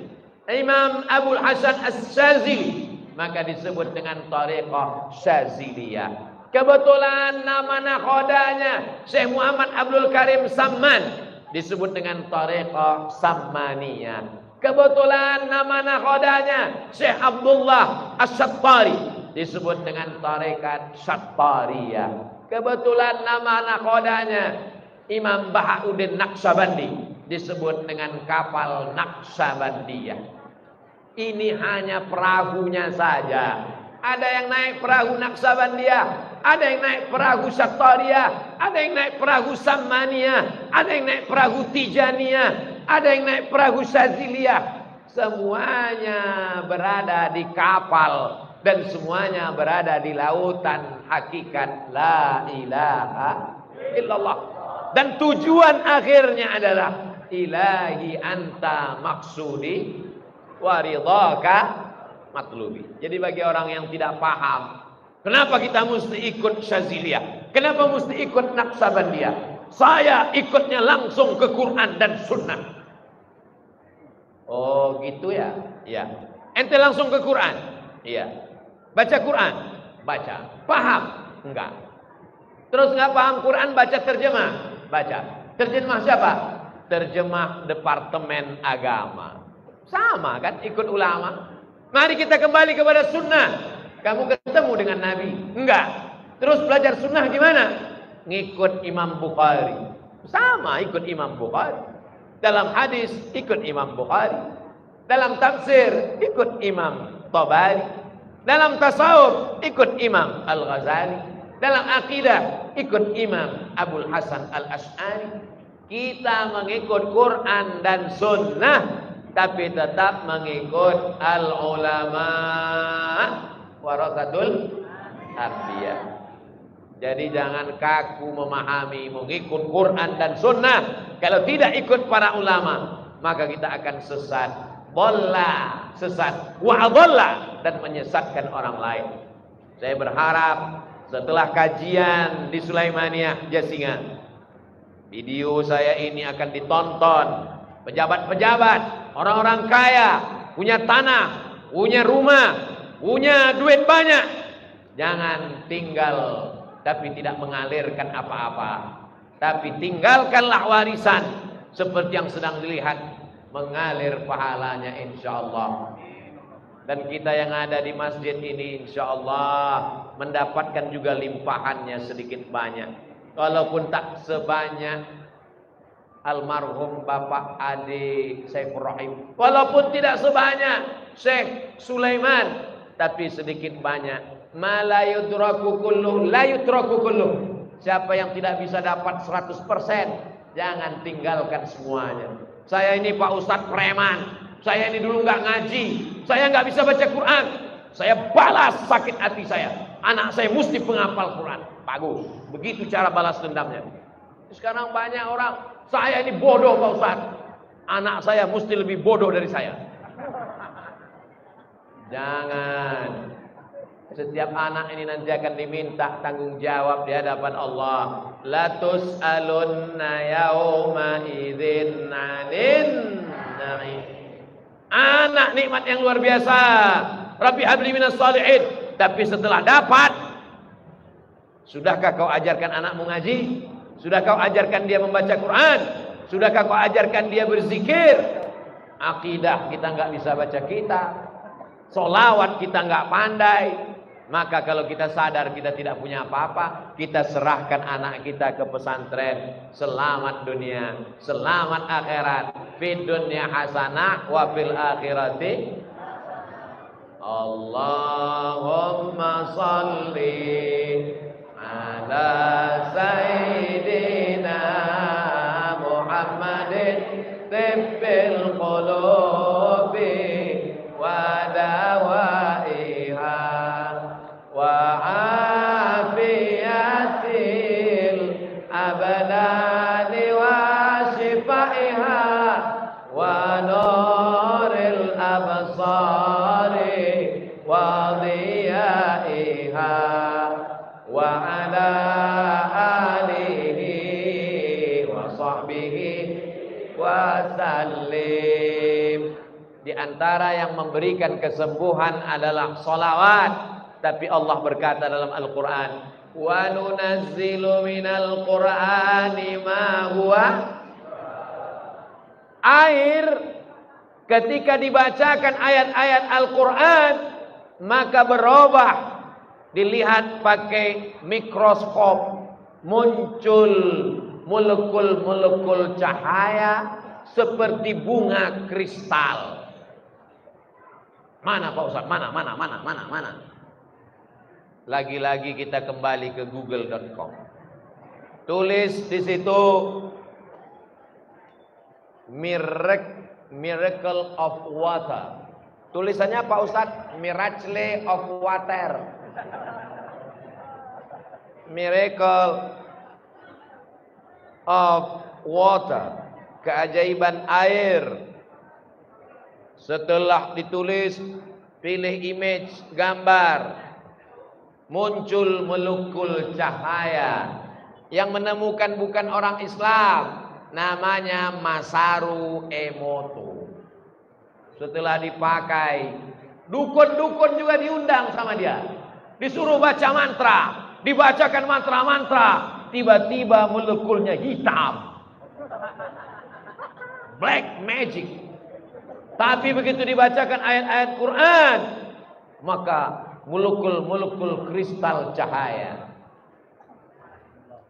Imam Abul Hasan As-Syazili, maka disebut dengan Tariqah Syaziliyah. Kebetulan nama nakhodanya Syekh Muhammad Abdul Karim Samman, disebut dengan Tariqah Sammaniyah. Kebetulan nama nakhodanya Syekh Abdullah Asy-Syattari, disebut dengan Tarekat Syattariyah. Kebetulan nama nakhodanya Imam Bahauddin Naqsyabandi, disebut dengan kapal Naqsyabandiyah. Ini hanya perahunya saja. Ada yang naik perahu Naqsyabandiyah, ada yang naik perahu Syattariyah, ada yang naik perahu Sammaniyah, ada yang naik perahu Tijaniyah, ada yang naik perahu Syaziliyah. Semuanya berada di kapal dan semuanya berada di lautan hakikat la ilaha illallah. Dan tujuan akhirnya adalah ilahi anta maksudi wa ridhaka matlubi. Jadi bagi orang yang tidak paham, kenapa kita mesti ikut Syaziliyah? Kenapa mesti ikut Naqsyabandiyah? Saya ikutnya langsung ke Quran dan Sunnah. Oh gitu ya? Iya. Ente langsung ke Quran? Iya. Baca Quran? Baca. Paham? Enggak. Terus nggak paham Quran, baca terjemah? Baca. Terjemah siapa? Terjemah Departemen Agama. Sama kan, ikut ulama. Mari kita kembali kepada Sunnah. Kamu ketemu dengan Nabi? Enggak. Terus belajar Sunnah gimana? Ngikut Imam Bukhari. Sama, ikut Imam Bukhari. Dalam hadis ikut Imam Bukhari. Dalam tafsir ikut Imam Tabari. Dalam tasawuf ikut Imam Al-Ghazali. Dalam akidah ikut Imam Abul Hasan Al-Asy'ari. Kita mengikut Quran dan Sunnah, tapi tetap mengikut al-ulama warasatul anbiya. Jadi jangan kaku memahami, mengikut Quran dan Sunnah. Kalau tidak ikut para ulama, maka kita akan sesat. Dhalla, sesat. Wa adalla, dan menyesatkan orang lain. Saya berharap setelah kajian di Sulaimaniyah Jasingan, video saya ini akan ditonton pejabat-pejabat, orang-orang kaya, punya tanah, punya rumah, punya duit banyak. Jangan tinggal tapi tidak mengalirkan apa-apa, tapi tinggalkanlah warisan seperti yang sedang dilihat, mengalir pahalanya insyaallah. Dan kita yang ada di masjid ini insyaallah mendapatkan juga limpahannya sedikit banyak, walaupun tak sebanyak almarhum Bapak Ade Saifur Rahim, walaupun tidak sebanyak Syekh Sulaiman, tapi sedikit banyak. Ma la yudraku kulluh, la yudraku kulluh. Siapa yang tidak bisa dapat 100%, jangan tinggalkan semuanya. Saya ini Pak Ustadz preman, saya ini dulu nggak ngaji, saya nggak bisa baca Quran, saya balas sakit hati saya. Anak saya mesti penghafal Quran. Bagus, begitu cara balas dendamnya. Sekarang banyak orang, saya ini bodoh Pak Ustadz, anak saya mesti lebih bodoh dari saya. Jangan. Setiap anak ini nanti akan diminta tanggung jawab di hadapan Allah. La tus'alunna yauma idzin 'anin na'im. Anak nikmat yang luar biasa. Rabbi habli minas shalihin. Tapi setelah dapat, sudahkah kau ajarkan anakmu ngaji? Sudah kau ajarkan dia membaca Quran? Sudahkah kau ajarkan dia berzikir? Akidah kita nggak bisa baca kita, solawat kita nggak pandai. Maka kalau kita sadar kita tidak punya apa-apa, kita serahkan anak kita ke pesantren. Selamat dunia, selamat akhirat. Fid dunya hasanah wa fil akhirati. Allahumma salli ala sayyidina Muhammadin tibbil qulubi wa dawaiha wa afiyatil abdani wa shifaiha wa nuril absari wa dhiyaiha wa ala alihi wa sahbihi wa sallim. Di antara yang memberikan kesembuhan adalah salawat. Tapi Allah berkata dalam Al-Quran, wa nunazzilu minal Qur'ani ma huwa Air ketika dibacakan ayat-ayat Al-Quran maka berubah. Dilihat pakai mikroskop, muncul molekul-molekul cahaya seperti bunga kristal. Mana Pak Ustaz? Mana? Lagi-lagi kita kembali ke google.com. Tulis di situ miracle of water. Tulisannya Pak Ustaz, miracle of water. Miracle of water, keajaiban air. Setelah ditulis, pilih image, gambar, muncul molekul cahaya. Yang menemukan bukan orang Islam, namanya Masaru Emoto. Setelah dipakai, dukun-dukun juga diundang sama dia. Disuruh baca mantra, dibacakan mantra-mantra, tiba-tiba molekulnya hitam. Black magic. Tapi begitu dibacakan ayat-ayat Quran, maka molekul-molekul kristal cahaya.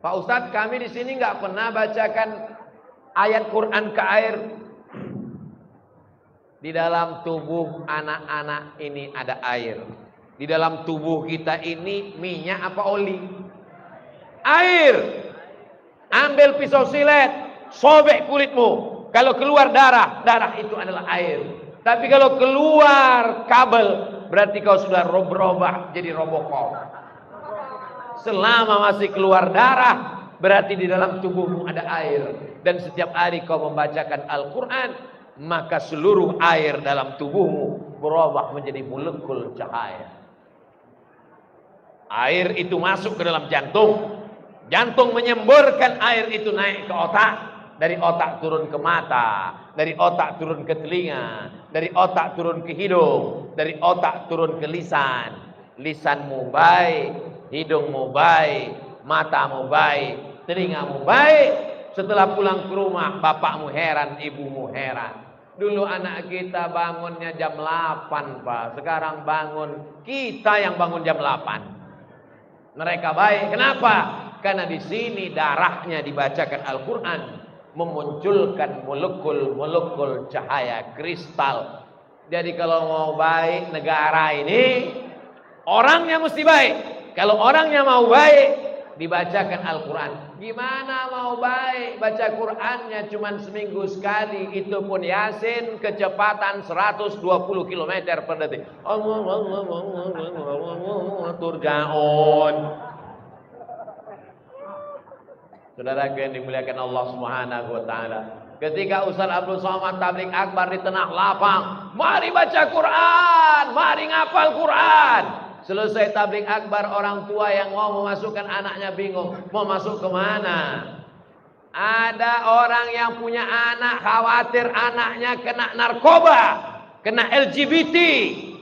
Pak Ustadz, kami di sini nggak pernah bacakan ayat Quran ke air. Di dalam tubuh anak-anak ini ada air. Di dalam tubuh kita ini minyak apa oli? Air. Ambil pisau silet, sobek kulitmu. Kalau keluar darah, darah itu adalah air. Tapi kalau keluar kabel, berarti kau sudah berubah jadi Robocop. Selama masih keluar darah, berarti di dalam tubuhmu ada air. Dan setiap hari kau membacakan Al-Quran, maka seluruh air dalam tubuhmu berubah menjadi molekul cahaya. Air itu masuk ke dalam jantung. Jantung menyemburkan air itu naik ke otak. Dari otak turun ke mata. Dari otak turun ke telinga. Dari otak turun ke hidung. Dari otak turun ke lisan. Lisanmu baik, hidungmu baik, matamu baik, telingamu baik. Setelah pulang ke rumah, bapakmu heran, ibumu heran. Dulu anak kita bangunnya jam 8, Pak. Sekarang bangun, kita yang bangun jam 8. Mereka baik. Kenapa? Karena di sini darahnya dibacakan Al-Quran, memunculkan molekul-molekul cahaya kristal. Jadi kalau mau baik negara ini, orangnya mesti baik. Kalau orangnya mau baik, dibacakan Al-Quran. Gimana mau baik? Baca Qurannya cuma seminggu sekali. Itu pun Yasin kecepatan 120 km per detik. Turjaun. Saudara yang dimuliakan Allah Subhanahu wa taala. Ketika Ustaz Abdul Somad tabligh akbar di tengah lapang, mari baca Quran, mari ngapal Quran. Selesai tabligh akbar, orang tua yang mau memasukkan anaknya bingung, mau masuk ke mana? Ada orang yang punya anak khawatir anaknya kena narkoba, kena LGBT,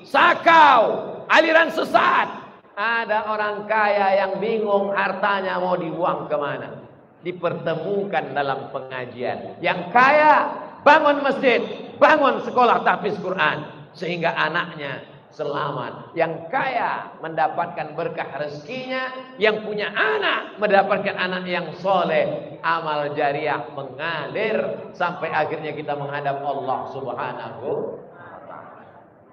sakau, aliran sesat. Ada orang kaya yang bingung hartanya mau dibuang kemana. Dipertemukan dalam pengajian. Yang kaya bangun masjid, bangun sekolah tahfiz Quran, sehingga anaknya selamat. Yang kaya mendapatkan berkah rezekinya, yang punya anak mendapatkan anak yang soleh, amal jariah mengalir sampai akhirnya kita menghadap Allah Subhanahu.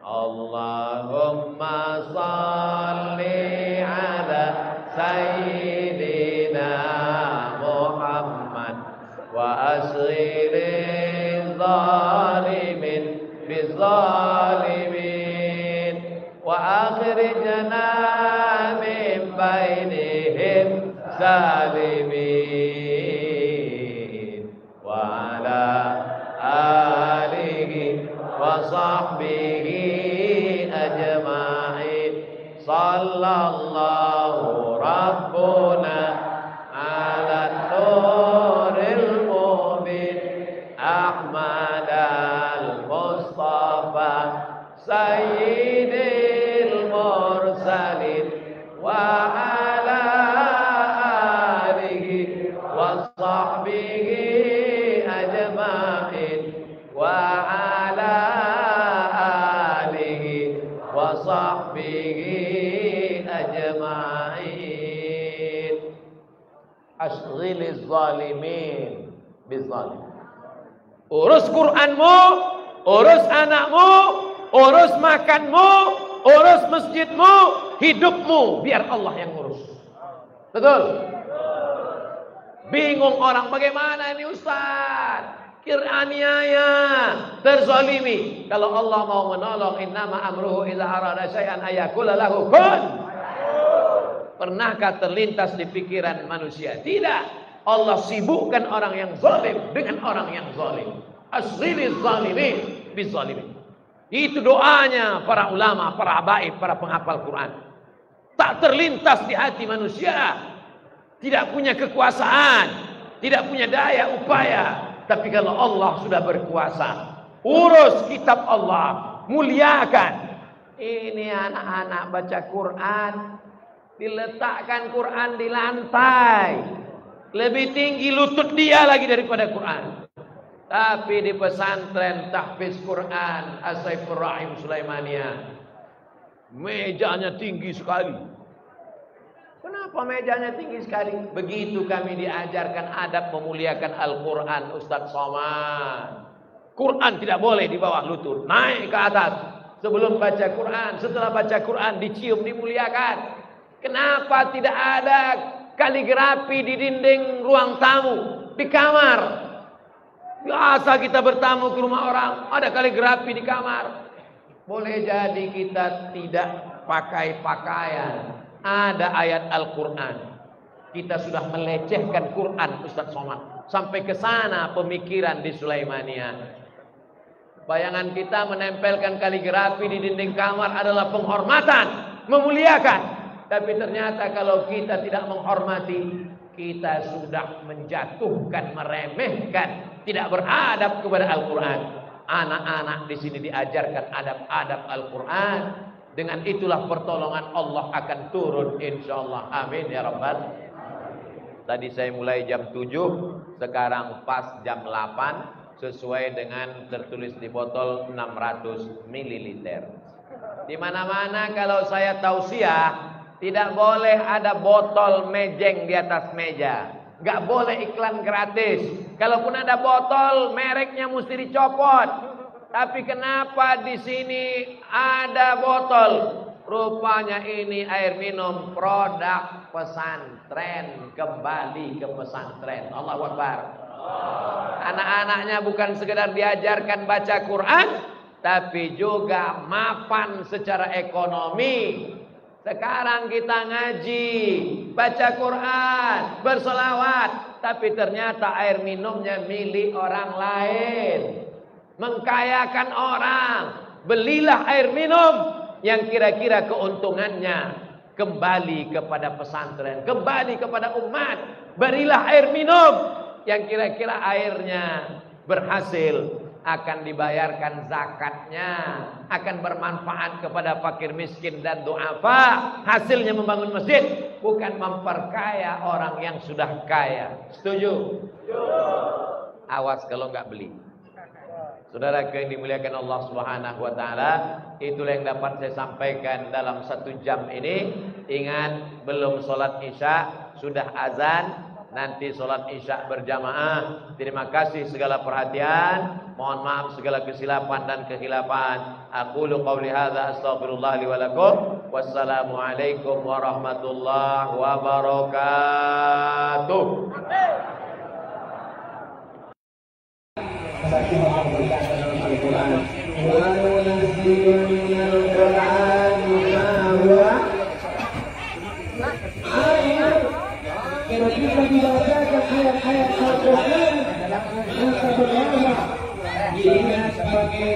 Allahumma salli ala sayyidina Muhammad wa asghiri zalimin bizalimin wa akhrijna min bainihim zalimin wa ala alihi wa sahbihi ajma'in. Sallallahu rabbuna ala nuril mubin Ahmad al-Mustafa sayyidil mursalin wa ala alihi wa sahbihi ajma'in asghiliz zalimin bizzalim. Urus Qur'anmu, urus anakmu, urus makanmu, urus masjidmu, hidupmu, biar Allah yang ngurus. Betul? Bingung orang, bagaimana ini Ustaz? Aniaya, terzalimi. Kalau Allah mau menolong, innama amruhu idza arada syai'an ayaqula lahu kun. Pernahkah terlintas di pikiran manusia? Tidak. Allah sibukkan orang yang zalim dengan orang yang zalim. Asghiliz zalimin bizzalimin. Itu doanya para ulama, para habaib, para penghafal Quran. Tak terlintas di hati manusia. Tidak punya kekuasaan, tidak punya daya upaya. Tapi kalau Allah sudah berkuasa, urus kitab Allah, muliakan. Ini anak-anak baca Quran, diletakkan Quran di lantai. Lebih tinggi lutut dia lagi daripada Quran. Tapi di pesantren tahfiz Quran As-Saifur Rahim Sulaimaniyah, mejanya tinggi sekali. Kenapa mejanya tinggi sekali? Begitu kami diajarkan adab memuliakan Al-Quran, Ustaz Somad. Quran tidak boleh di bawah lutut, naik ke atas. Sebelum baca Quran, setelah baca Quran dicium, dimuliakan. Kenapa tidak ada kaligrafi di dinding ruang tamu, di kamar? Biasa kita bertamu ke rumah orang, ada kaligrafi di kamar. Boleh jadi kita tidak pakai pakaian, ada ayat Al-Quran. Kita sudah melecehkan Quran, Ustaz Somad. Sampai ke sana pemikiran di Sulaimaniyah. Bayangan kita menempelkan kaligrafi di dinding kamar adalah penghormatan, memuliakan. Tapi ternyata kalau kita tidak menghormati, kita sudah menjatuhkan, meremehkan, tidak beradab kepada Al-Quran. Anak-anak di sini diajarkan adab-adab Al-Quran. Dengan itulah pertolongan Allah akan turun insyaallah. Amin ya rabbal. Tadi saya mulai jam 7, sekarang pas jam 8, sesuai dengan tertulis di botol 600 ml. Di mana-mana kalau saya tausiah, tidak boleh ada botol mejeng di atas meja. Gak boleh iklan gratis. Kalaupun ada botol, mereknya mesti dicopot. Tapi kenapa di sini ada botol? Rupanya ini air minum produk pesantren, kembali ke pesantren. Allahu Akbar. Anak-anaknya bukan sekedar diajarkan baca Quran, tapi juga mapan secara ekonomi. Sekarang kita ngaji, baca Quran, bersolawat, tapi ternyata air minumnya milik orang lain. Mengkayakan orang. Belilah air minum yang kira-kira keuntungannya kembali kepada pesantren, kembali kepada umat. Berilah air minum yang kira-kira airnya berhasil, akan dibayarkan zakatnya, akan bermanfaat kepada fakir miskin dan du'afa. Hasilnya membangun masjid, bukan memperkaya orang yang sudah kaya. Setuju? Awas kalau nggak beli. Saudara yang dimuliakan Allah Subhanahu wa taala, itulah yang dapat saya sampaikan dalam 1 jam ini. Ingat, belum sholat Isya, sudah azan. Nanti sholat Isya berjamaah. Terima kasih segala perhatian. Mohon maaf segala kesilapan dan kehilafan. Aqulu qawli hadza astaghfirullah li wa lakum. Wassalamualaikum warahmatullahi wabarakatuh. Kita dibacakan ayat-ayat Al-Quran yang sebenarnya dilihat sebagai